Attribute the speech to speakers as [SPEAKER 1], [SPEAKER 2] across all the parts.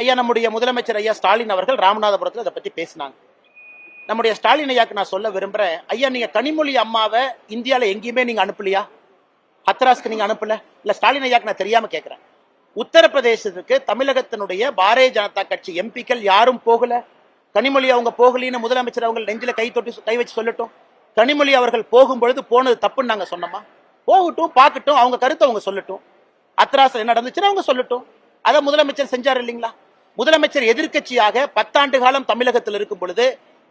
[SPEAKER 1] ஐயா நம்முடைய முதலமைச்சர் ஐயா ஸ்டாலின் அவர்கள் ராமநாதபுரத்தில் அதை பத்தி பேசினாங்க. நம்முடைய ஸ்டாலின் ஐயாக்கு நான் சொல்ல விரும்புறேன், ஐயா நீங்க கனிமொழி அம்மாவை இந்தியால எங்கேயுமே நீங்க அனுப்பலையா? ஹத்ராஸ்க்கு நீங்க அனுப்பல? இல்ல ஸ்டாலின் ஐயாக்கு நான் தெரியாம கேட்கிறேன். உத்தரப்பிரதேசத்துக்கு தமிழகத்தினுடைய பாரதிய ஜனதா கட்சி எம்பிக்கள் யாரும் போகல. கனிமொழி அவங்க போகலின்னு முதலமைச்சர் அவங்க நெஞ்சில கை வச்சு சொல்லட்டும். கனிமொழி அவர்கள் போகும்பொழுது போனது தப்புன்னு நாங்க சொன்னோமா? போகட்டும், பார்க்கட்டும், அவங்க கருத்தை அவங்க சொல்லட்டும். ஹத்ராஸ் என்ன நடந்துச்சுன்னு அவங்க சொல்லட்டும். அதை முதலமைச்சர் செஞ்சார் இல்லைங்களா? முதலமைச்சர் எதிர்கட்சியாக 10 ஆண்டு காலம் தமிழகத்தில் இருக்கும் பொழுது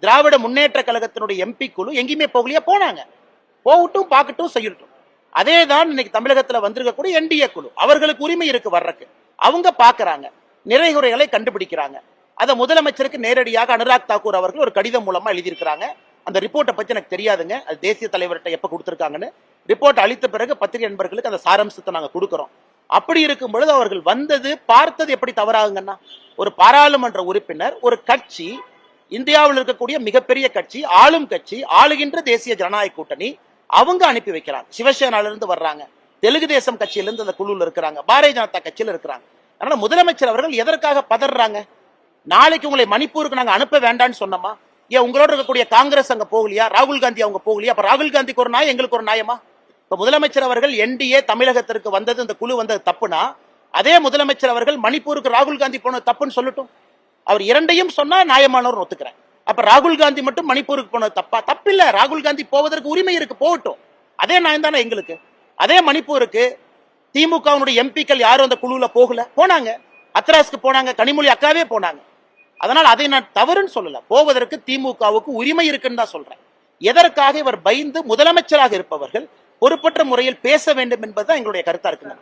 [SPEAKER 1] திராவிட முன்னேற்ற கழகத்தினுடைய எம்பி குழு எங்கேயுமே போகலையா? போனாங்க. போகட்டும், பார்க்கட்டும், செய்யட்டும். அதே தான் இன்னைக்கு தமிழகத்தில் வந்திருக்கக்கூடிய என்டிஏ குழு, அவர்களுக்கு உரிமை இருக்கு வர்றதுக்கு. அவங்க பாக்குறாங்க, நிறைகுறைகளை கண்டுபிடிக்கிறாங்க. அதை முதலமைச்சருக்கு நேரடியாக அனுராக் தாக்கூர் அவர்கள் ஒரு கடிதம் மூலமா எழுதியிருக்கிறாங்க. அந்த ரிப்போர்ட்டை பத்தி எனக்கு தெரியாதுங்க, அது தேசிய தலைவர்கிட்ட எப்ப கொடுத்திருக்காங்கன்னு. ரிப்போர்ட் அளித்த பிறகு பத்திரிகை நண்பர்களுக்கு அந்த சாராம்சத்தை நாங்க கொடுக்கிறோம். அப்படி இருக்கும் பொழுது அவர்கள் வந்தது பார்த்தது எப்படி தவறாகுங்கன்னா, ஒரு பாராளுமன்ற உறுப்பினர், ஒரு கட்சி, இந்தியாவில் இருக்கக்கூடிய மிகப்பெரிய கட்சி, ஆளும் கட்சி, ஆளுகின்ற தேசிய ஜனநாயக கூட்டணி, அவங்க அனுப்பி வைக்கிறாங்க. சிவசேனால இருந்து வர்றாங்க, தெலுங்கு தேசம் கட்சியிலிருந்து அந்த குழுவில் இருக்கிறாங்க, பாரதிய ஜனதா கட்சியில் இருக்கிறாங்க. அதனால முதலமைச்சர் அவர்கள் எதற்காக பதறாங்க? நாளைக்கு உங்களை மணிப்பூருக்கு நாங்க அனுப்ப வேண்டாம்னு சொன்னோமா? ஏன் உங்களோட இருக்கக்கூடிய காங்கிரஸ் அங்க போகலையா? ராகுல் காந்தி அவங்க போகலையா? அப்ப ராகுல் காந்திக்கு ஒரு நியாயம், எங்களுக்கு ஒரு நியாயமா? இப்ப முதலமைச்சர் அவர்கள் என்டிஏ தமிழகத்திற்கு வந்தது, இந்த குழு வந்தது தப்புனா, அதே முதலமைச்சர் அவர்கள் மணிப்பூருக்கு ராகுல் காந்தி போனது தப்புன்னு சொல்லட்டும். அவர் இரண்டையும் சொன்னா நியாயமானவர் ஒத்துக்கிறேன். அப்ப ராகுல் காந்தி மட்டும் மணிப்பூருக்கு போனது தப்பா? தப்பில்ல, ராகுல் காந்தி போவதற்கு உரிமை இருக்கு, போகட்டும். அதே நியாயம் தானே எங்களுக்கு. அதே மணிப்பூருக்கு திமுக எம்பிக்கள் யாரும் அந்த குழுல போகல, போனாங்க. ஹத்ராஸ்க்கு போனாங்க, கனிமொழி அக்காவே போனாங்க. அதனால் அதை நான் தவறுன்னு சொல்லல, போவதற்கு திமுகவுக்கு உரிமை இருக்குன்னு தான் சொல்றேன். எதற்காக இவர் பயந்து முதலமைச்சராக இருப்பவர்கள் பொறுப்பற்ற முறையில் பேச வேண்டும் என்பதுதான் எங்களுடைய கருத்தா இருக்கு.